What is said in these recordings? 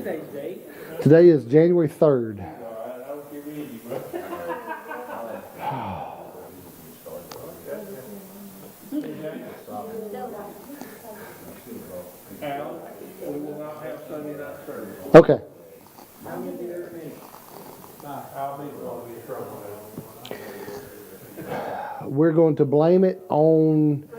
today's date? Today is January 3rd. Al, we will not have Sunday night service. Okay. I'll be going to be trouble. We're going to blame it on.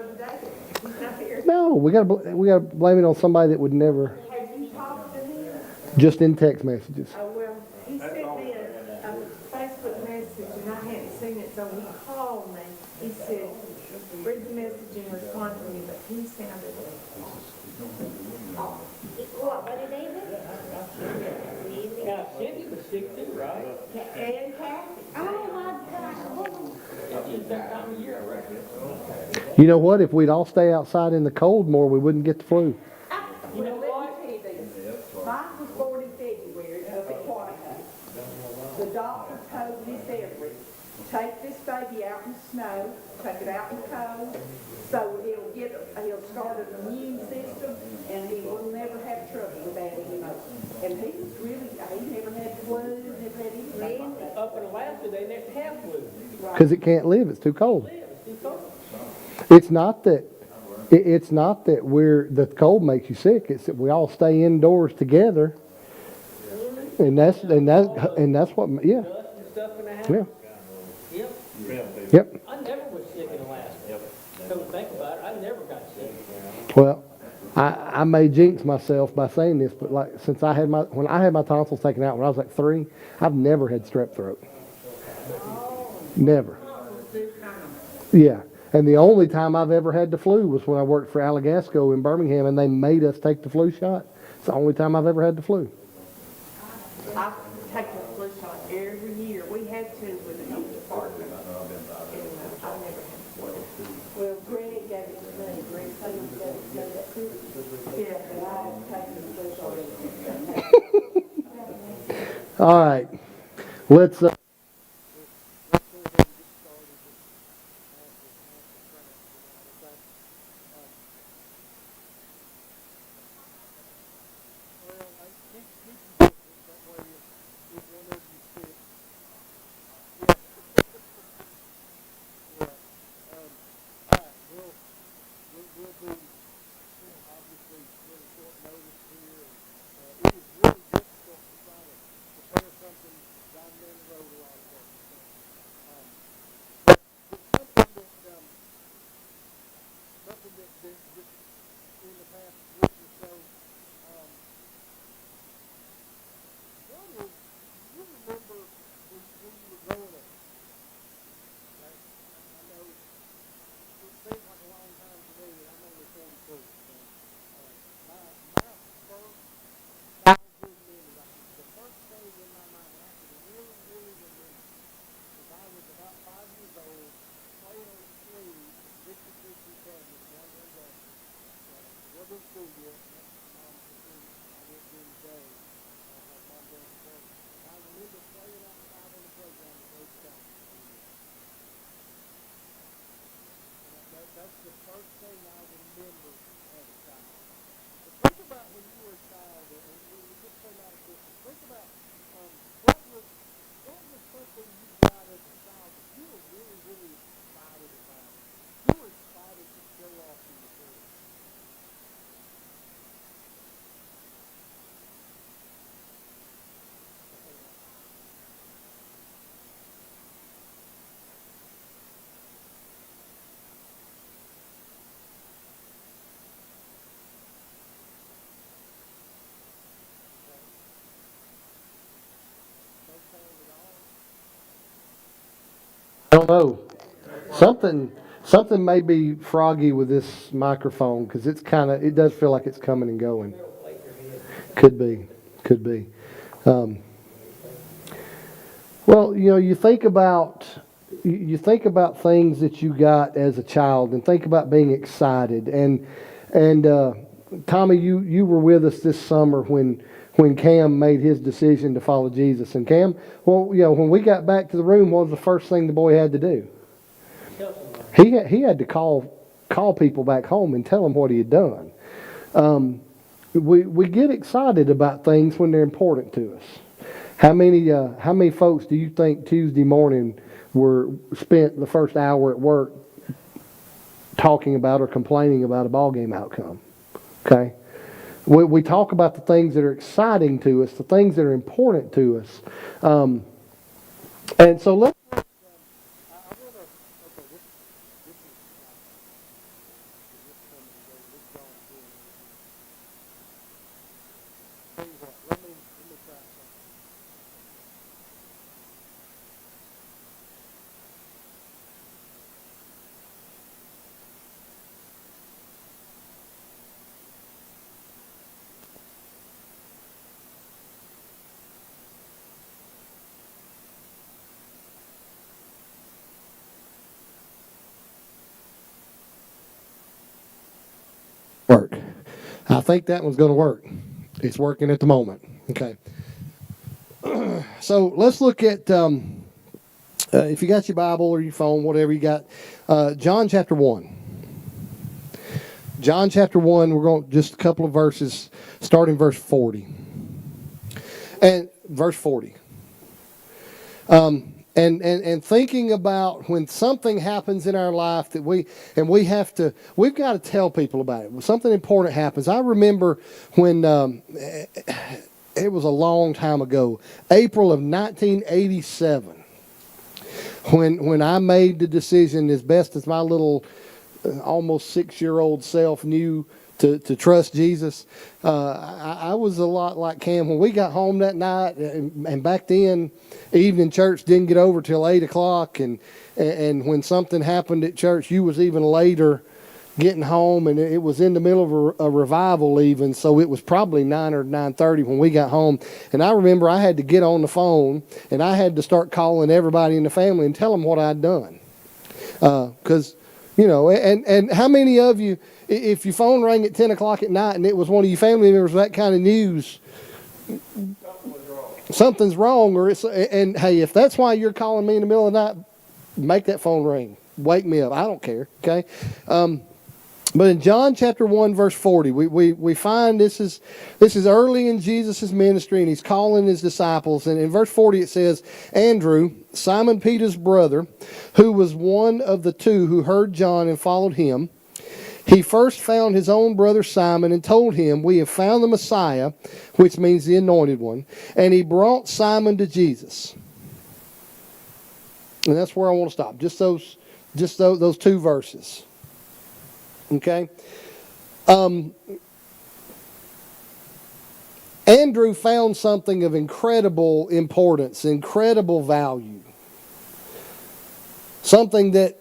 No, we gotta blame it on somebody that would never. Have you talked to him? Just in text messages. Oh, well, he sent me a Facebook message and I hadn't seen it, so he called me. He said, read the message and respond to me, but he sounded. What did they do? Yeah, Cindy was sick too, right? And Kathy. Oh, my God. It's that time of year, I reckon. You know what? If we'd all stay outside in the cold more, we wouldn't get the flu. You know what? Let me tell you this. Mike was born in February up at Quantico. The doctor told Miss Everett, take this baby out in the snow, take it out in the cold, so he'll start an immune system, and he will never have trouble with that anymore. And he was really, he never had flu, never had anything like that. Up in Alaska, they never have flu. Because it can't live. It's too cold. It's too cold. It's not that the cold makes you sick. It's that we all stay indoors together. And that's what, yeah. Dust and stuff in the house. Yeah. Yep. Yep. I never was sick in Alaska. Come to think about it, I never got sick. Well, I may jinx myself by saying this, but like when I had my tonsils taken out when I was like 3, I've never had strep throat. Never. Yeah. And the only time I've ever had the flu was when I worked for Allegasco in Birmingham, and they made us take the flu shot. It's the only time I've ever had the flu. I take the flu shot every year. We had to with the health department. And I never had flu. Well, Greg gave it to me. Greg said he gave it to me. Yeah, but I have taken the flu shot. All right. Let's. I don't know. Something may be froggy with this microphone because it does feel like it's coming and going. Could be. Well, you think about things that you got as a child and think about being excited. And Tommy, you were with us this summer when Cam made his decision to follow Jesus. And Cam, when we got back to the room, what was the first thing the boy had to do? He had to call people back home and tell them what he had done. we get excited about things when they're important to us. How many folks do you think Tuesday morning were spent the first hour at work talking about or complaining about a ball game outcome? Okay, we talk about the things that are exciting to us, the things that are important to us, and so let's. Work. I think that one's going to work. It's working at the moment. Okay. So let's look at, if you got your Bible or your phone, whatever you got, John chapter 1. John chapter 1, we're going just a couple of verses, starting verse 40. And verse 40. And thinking about when something happens in our life that we've got to tell people about it. When something important happens. I remember when, it was a long time ago, April of 1987, when I made the decision, as best as my little almost 6-year-old self knew, to trust Jesus. I was a lot like Cam. When we got home that night, and back then, evening church didn't get over till 8 o'clock, and when something happened at church, you was even later getting home, and it was in the middle of a revival even, so it was probably 9 or 9:30 when we got home. And I remember I had to get on the phone, and I had to start calling everybody in the family and tell them what I'd done. Because, and how many of you, if your phone rang at 10 o'clock at night and it was one of your family members with that kind of news, something's wrong. And hey, if that's why you're calling me in the middle of the night, make that phone ring. Wake me up. I don't care. Okay. But in John chapter 1, verse 40, we find this is early in Jesus' ministry, and he's calling his disciples. And in verse 40 it says, Andrew, Simon Peter's brother, who was one of the two who heard John and followed him, he first found his own brother Simon and told him, we have found the Messiah, which means the anointed one. And he brought Simon to Jesus. And that's where I want to stop. Just those two verses. Okay? Andrew found something of incredible importance, incredible value. Something that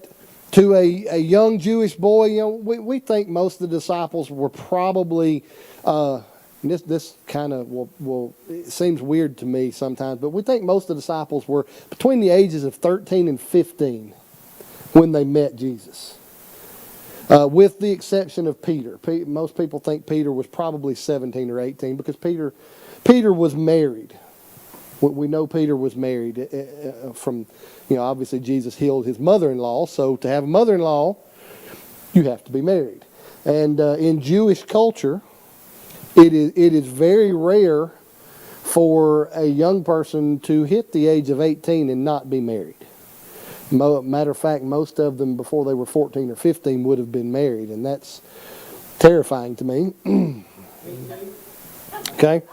to a young Jewish boy, we think most of the disciples were probably, this kind of it seems weird to me sometimes, but we think most of the disciples were between the ages of 13 and 15 when they met Jesus. With the exception of Peter. Most people think Peter was probably 17 or 18 because Peter was married. We know Peter was married from, obviously Jesus healed his mother-in-law. So to have a mother-in-law, you have to be married. And in Jewish culture, it is very rare for a young person to hit the age of 18 and not be married. Matter of fact, most of them before they were 14 or 15 would have been married, and that's terrifying to me. Okay?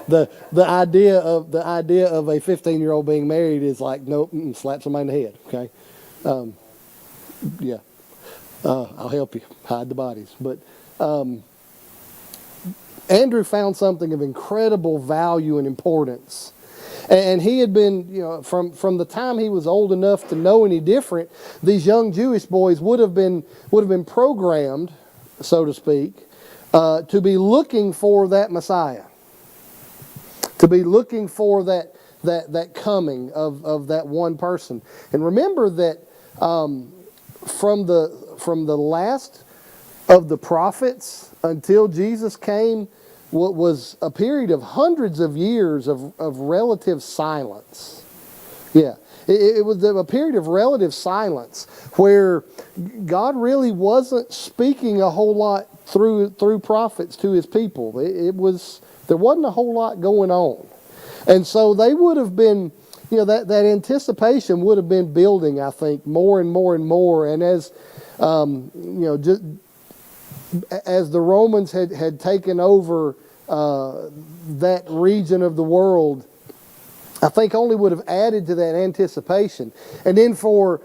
the idea of a 15-year-old being married is like, nope, slap somebody in the head. Okay? Yeah. I'll help you hide the bodies, but Andrew found something of incredible value and importance. And he had been, from the time he was old enough to know any different, these young Jewish boys would have been programmed, so to speak, to be looking for that Messiah. To be looking for that coming of that one person. And remember that from the last of the prophets until Jesus came, what was a period of hundreds of years of relative silence. Yeah. It was a period of relative silence where God really wasn't speaking a whole lot through prophets to his people. There wasn't a whole lot going on. And so they would have been, that anticipation would have been building, I think, more and more and more. And as, just as the Romans had taken over that region of the world, I think only would have added to that anticipation. And then for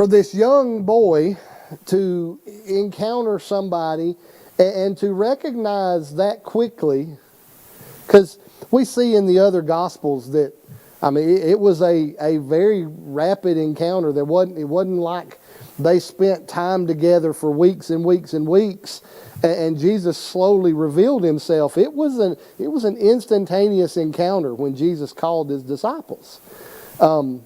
this young boy to encounter somebody and to recognize that quickly, because we see in the other Gospels that, it was a very rapid encounter. It wasn't like they spent time together for weeks and weeks and weeks, and Jesus slowly revealed himself. It was an instantaneous encounter when Jesus called his disciples. And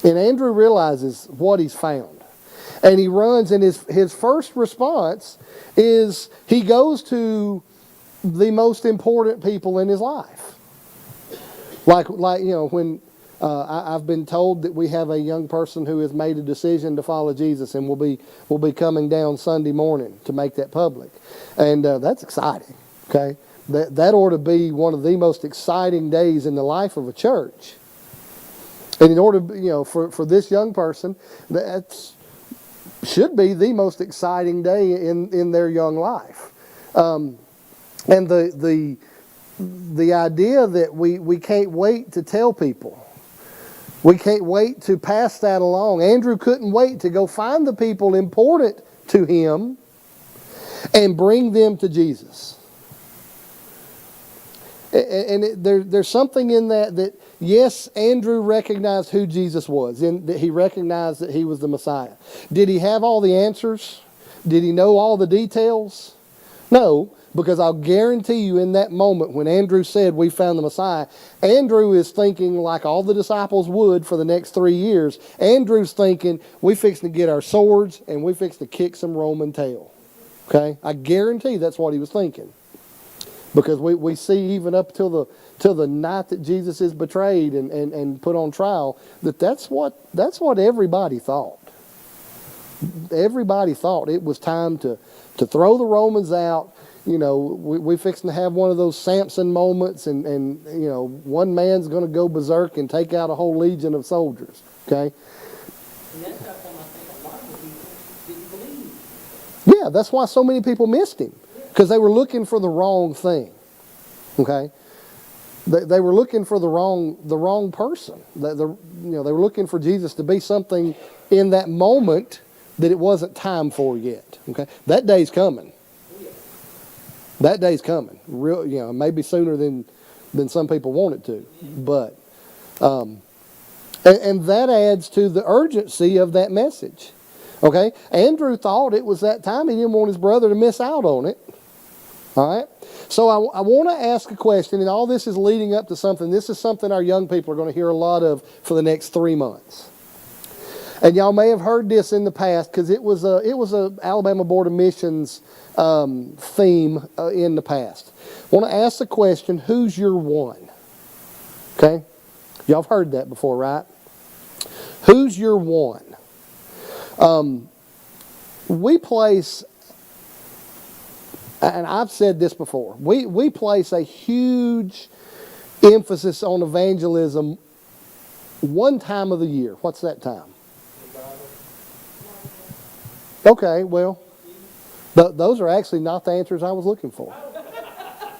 Andrew realizes what he's found. And he runs, and his first response is he goes to the most important people in his life. Like when I've been told that we have a young person who has made a decision to follow Jesus and will be coming down Sunday morning to make that public. And that's exciting, okay? That ought to be one of the most exciting days in the life of a church. And in order, for this young person, that should be the most exciting day in their young life. And the idea that we can't wait to tell people. We can't wait to pass that along. Andrew couldn't wait to go find the people important to him and bring them to Jesus. And there's something in that yes, Andrew recognized who Jesus was, and that he recognized that he was the Messiah. Did he have all the answers? Did he know all the details? No, because I'll guarantee you in that moment when Andrew said, "We found the Messiah," Andrew is thinking like all the disciples would for the next 3 years. Andrew's thinking, we fixing to get our swords and we fixing to kick some Roman tail. Okay? I guarantee that's what he was thinking. Because we see even up till the night that Jesus is betrayed and put on trial, that's what everybody thought. Everybody thought it was time to throw the Romans out. We fixing to have one of those Samson moments, and one man's going to go berserk and take out a whole legion of soldiers. Okay. And that's how come I think a lot of the people didn't believe. Yeah, that's why so many people missed him, because they were looking for the wrong thing. Okay. They were looking for the wrong person. They were looking for Jesus to be something in that moment that it wasn't time for yet. Okay, that day's coming. That day's coming. Maybe sooner than some people want it to, but and that adds to the urgency of that message. Okay, Andrew thought it was that time. He didn't want his brother to miss out on it. All right. So I want to ask a question, and all this is leading up to something. This is something our young people are going to hear a lot of for the next 3 months. And y'all may have heard this in the past because it was a Alabama Board of Missions theme in the past. I want to ask the question: who's your one? Okay, y'all have heard that before, right? Who's your one? We place, and I've said this before, we place a huge emphasis on evangelism one time of the year. What's that time? Okay, well, those are actually not the answers I was looking for.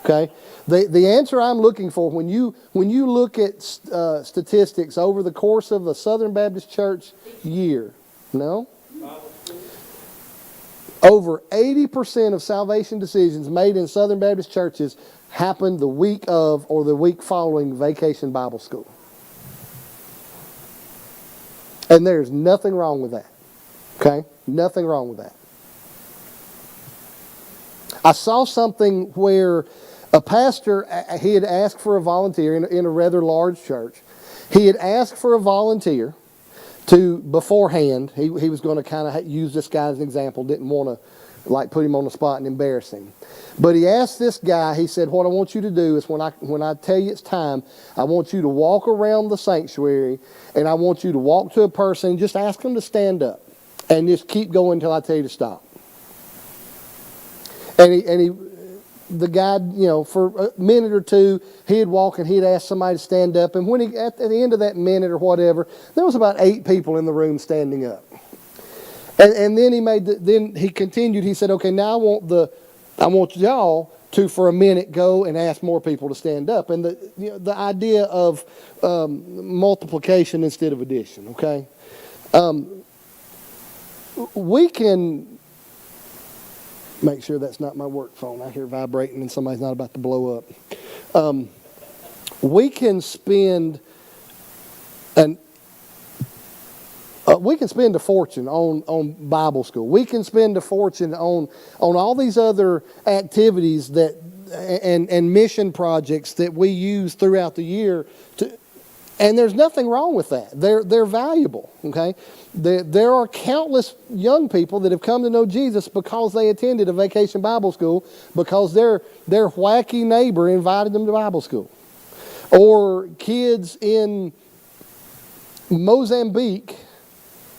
Okay, the answer I'm looking for, when you look at statistics over the course of the Southern Baptist Church year, no? Over 80% of salvation decisions made in Southern Baptist churches happened the week of or the week following Vacation Bible School. And there's nothing wrong with that. Okay? Nothing wrong with that. I saw something where a pastor, he had asked for a volunteer in a rather large church. He had asked for a volunteer to beforehand. He was going to kind of use this guy as an example. Didn't want like put him on the spot and embarrass him. But he asked this guy, he said, what I want you to do is when I tell you it's time, I want you to walk around the sanctuary, and I want you to walk to a person and just ask them to stand up. And just keep going until I tell you to stop. The guy, for a minute or two, he'd walk and he'd ask somebody to stand up. And when at the end of that minute or whatever, there was about 8 people in the room standing up. And then he continued. He said, "Okay, now I want y'all to, for a minute, go and ask more people to stand up." And the idea of multiplication instead of addition. Okay, we can make sure that's not my work phone. I hear vibrating and somebody's not about to blow up. We can spend a fortune on Bible school. We can spend a fortune on all these other activities and mission projects that we use throughout the year. And there's nothing wrong with that. They're valuable. Okay, there are countless young people that have come to know Jesus because they attended a vacation Bible school because their wacky neighbor invited them to Bible school, or kids in Mozambique.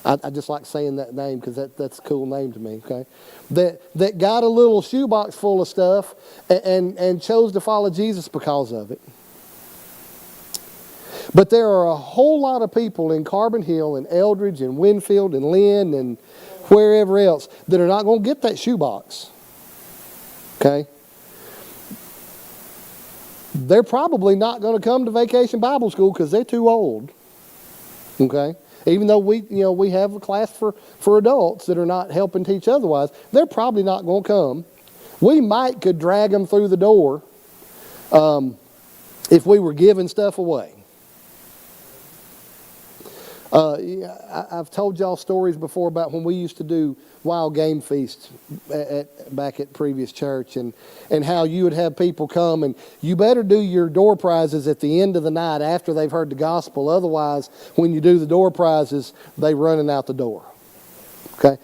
I just like saying that name because that's a cool name to me, okay? That got a little shoebox full of stuff and chose to follow Jesus because of it. But there are a whole lot of people in Carbon Hill and Eldridge and Winfield and Lynn and wherever else that are not going to get that shoebox, okay? They're probably not going to come to Vacation Bible School because they're too old, okay? Even though we have a class for adults that are not helping teach otherwise, they're probably not going to come. We could drag them through the door if we were giving stuff away. I've told y'all stories before about when we used to do wild game feasts back at previous church, and how you would have people come, and you better do your door prizes at the end of the night after they've heard the gospel. Otherwise, when you do the door prizes, they running out the door. Okay,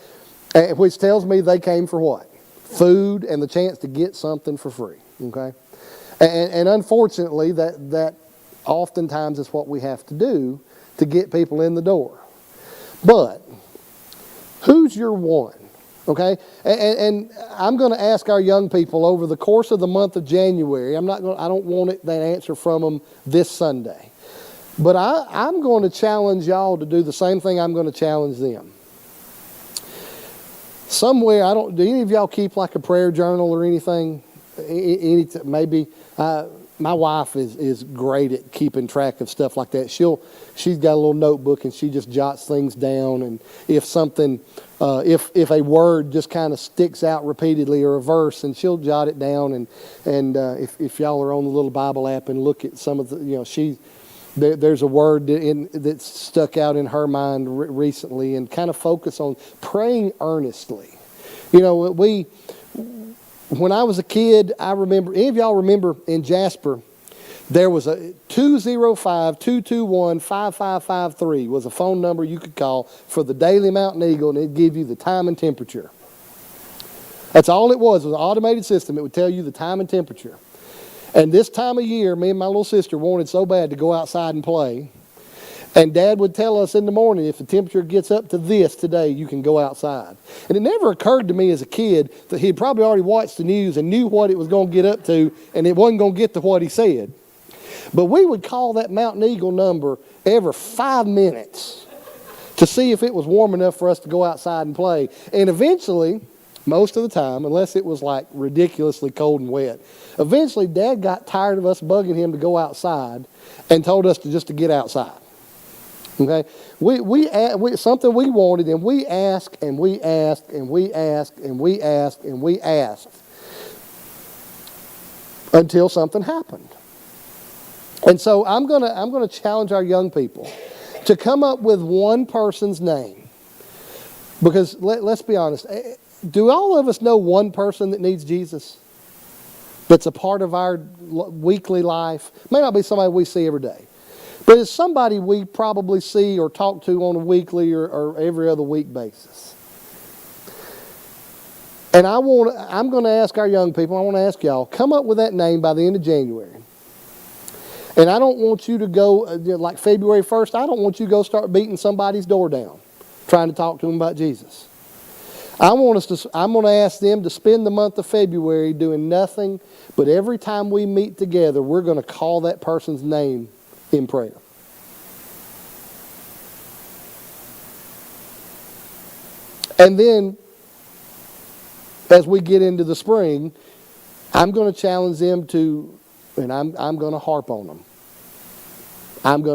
which tells me they came for what? Food and the chance to get something for free. Okay, and unfortunately, that oftentimes is what we have to do to get people in the door. But who's your one? Okay, and I'm going to ask our young people over the course of the month of January. I don't want that answer from them this Sunday, but I'm going to challenge y'all to do the same thing. I'm going to challenge them. Somewhere, do any of y'all keep like a prayer journal or anything? Maybe. My wife is great at keeping track of stuff like that. She's got a little notebook and she just jots things down. And if something, if a word just kind of sticks out repeatedly or a verse, and she'll jot it down. And if y'all are on the little Bible app and look at some of the, there's a word that's stuck out in her mind recently, and kind of focus on praying earnestly. When I was a kid, I remember, any of y'all remember in Jasper, there was a 205-221-5553 was a phone number you could call for the Daily Mountain Eagle, and it'd give you the time and temperature. That's all it was an automated system. It would tell you the time and temperature. And this time of year, me and my little sister wanted so bad to go outside and play. And Dad would tell us in the morning, if the temperature gets up to this today, you can go outside. And it never occurred to me as a kid that he'd probably already watched the news and knew what it was going to get up to, and it wasn't going to get to what he said. But we would call that Mountain Eagle number every 5 minutes to see if it was warm enough for us to go outside and play. And eventually, most of the time, unless it was like ridiculously cold and wet, eventually Dad got tired of us bugging him to go outside and told us to get outside. Okay, we something we wanted, and we asked and we asked and we asked and we asked and we asked until something happened. And so I'm gonna challenge our young people to come up with one person's name, because let's be honest. Do all of us know one person that needs Jesus? That's a part of our weekly life. May not be somebody we see every day, but it's somebody we probably see or talk to on a weekly or every other week basis. And I'm going to ask our young people, I want to ask y'all, come up with that name by the end of January. And I don't want you to go, like February 1st, I don't want you to go start beating somebody's door down, trying to talk to them about Jesus. I'm going to ask them to spend the month of February doing nothing, but every time we meet together, we're going to call that person's name in prayer. And then, as we get into the spring, I'm going to challenge them to, and I'm going to harp on them.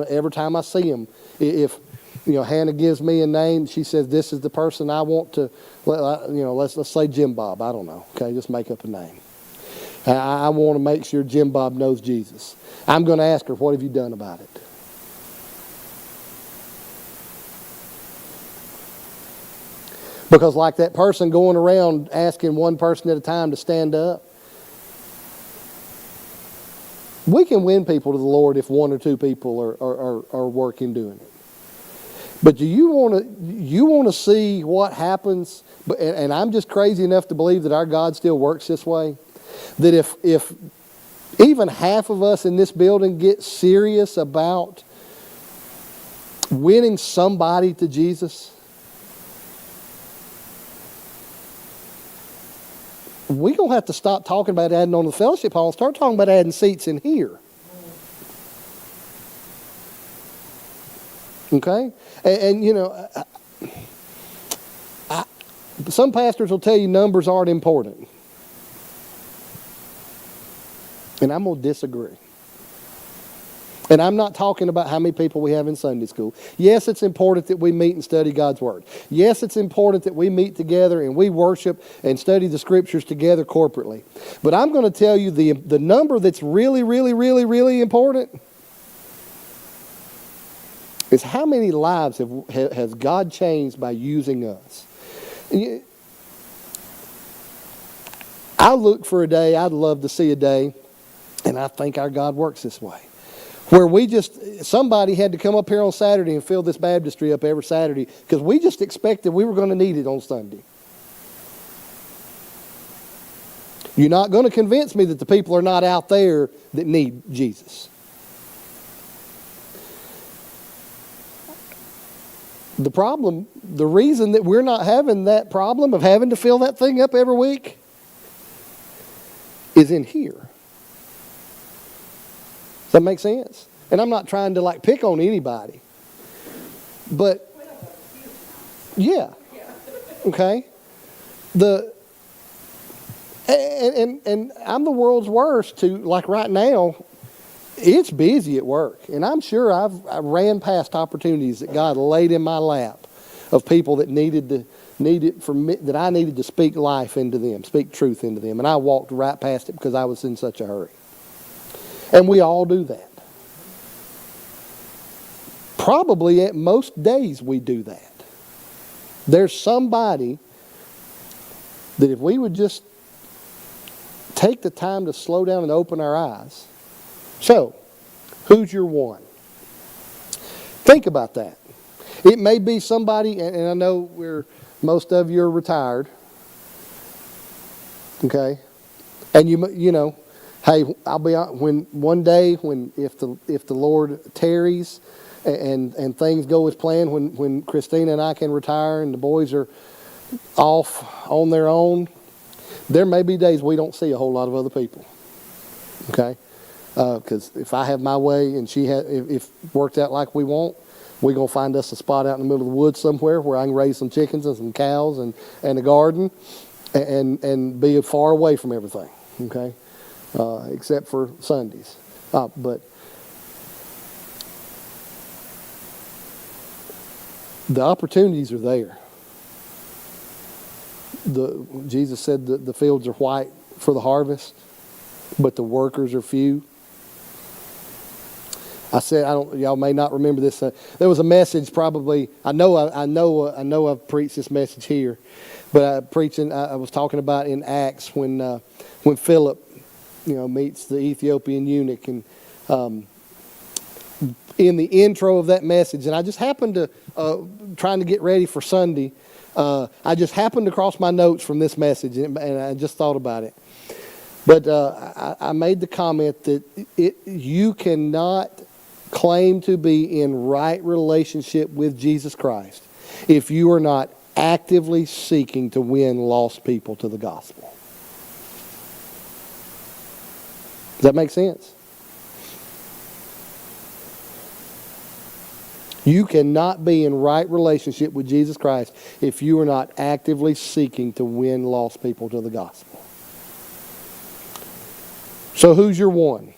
Every time I see them, if Hannah gives me a name, she says, this is the person I want to, let's say Jim Bob. I don't know. Okay, just make up a name. I want to make sure Jim Bob knows Jesus. I'm going to ask her, what have you done about it? Because like that person going around asking one person at a time to stand up, we can win people to the Lord if one or two people are working doing it. But do you want to see what happens? And I'm just crazy enough to believe that our God still works this way. That if even half of us in this building get serious about winning somebody to Jesus, we're going to have to stop talking about adding on to the fellowship hall and start talking about adding seats in here. Okay? And some pastors will tell you numbers aren't important. And I'm going to disagree. And I'm not talking about how many people we have in Sunday school. Yes, it's important that we meet and study God's Word. Yes, it's important that we meet together and we worship and study the Scriptures together corporately. But I'm going to tell you the number that's really, really, really, really important is how many lives has God changed by using us. I look for a day, I'd love to see a day, and I think our God works this way, where somebody had to come up here on Saturday and fill this baptistry up every Saturday because we just expected we were going to need it on Sunday. You're not going to convince me that the people are not out there that need Jesus. The reason that we're not having that problem of having to fill that thing up every week is in here. Does that make sense? And I'm not trying to pick on anybody. But, yeah. Okay? And I'm the world's worst to, right now, it's busy at work. And I'm sure I ran past opportunities that God laid in my lap of people that that I needed to speak life into them, speak truth into them. And I walked right past it because I was in such a hurry. And we all do that. Probably at most days we do that. There's somebody that if we would just take the time to slow down and open our eyes. So, who's your one? Think about that. It may be somebody, and I know most of you are retired. Okay? And you know, hey, I'll be honest, if the Lord tarries and things go as planned, when Christina and I can retire and the boys are off on their own, there may be days we don't see a whole lot of other people. Okay? Because if I have my way and if worked out like we want, we're going to find us a spot out in the middle of the woods somewhere where I can raise some chickens and some cows and a garden and be far away from everything. Okay? Except for Sundays. But the opportunities are there. Jesus said that the fields are white for the harvest, but the workers are few. I said, y'all may not remember this. There was a message probably. I know I've preached this message here, but I was talking about in Acts when Philip, meets the Ethiopian eunuch, and in the intro of that message, and I just happened to, trying to get ready for Sunday, I just happened to cross my notes from this message, and I just thought about it. But I made the comment that you cannot claim to be in right relationship with Jesus Christ if you are not actively seeking to win lost people to the gospel. Does that make sense? You cannot be in right relationship with Jesus Christ if you are not actively seeking to win lost people to the gospel. So who's your one?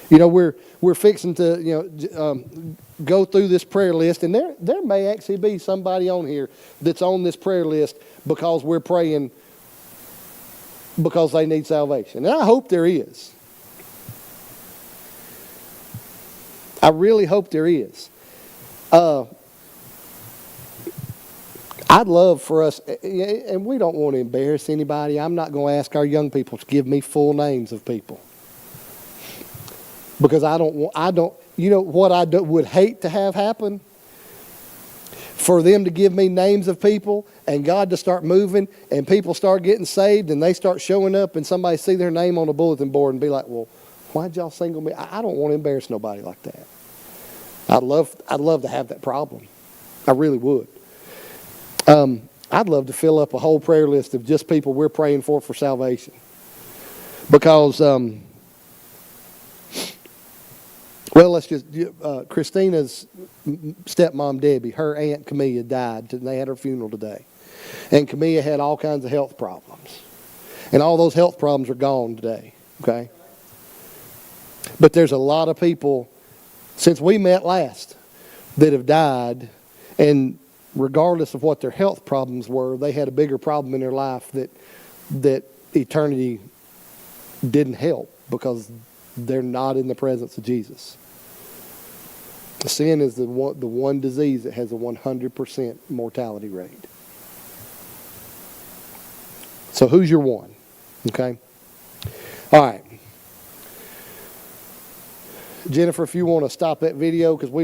You know, we're fixing to go through this prayer list, and there may actually be somebody on here that's on this prayer list because we're praying because they need salvation. And I hope there is. I really hope there is. I'd love for us, and we don't want to embarrass anybody. I'm not going to ask our young people to give me full names of people. Because you know what I would hate to have happen? For them to give me names of people and God to start moving and people start getting saved and they start showing up and somebody see their name on a bulletin board and be like, well, why'd y'all single me? I don't want to embarrass nobody like that. I'd love to have that problem. I really would. I'd love to fill up a whole prayer list of just people we're praying for salvation. Because, Christina's stepmom, Debbie, her aunt Camilla died, and they had her funeral today. And Camilla had all kinds of health problems. And all those health problems are gone today, okay? But there's a lot of people, since we met last, that have died, and regardless of what their health problems were, they had a bigger problem in their life that eternity didn't help because they're not in the presence of Jesus. Sin is the one disease that has a 100% mortality rate. So who's your one? Okay? All right. Jennifer, if you want to stop that video, because we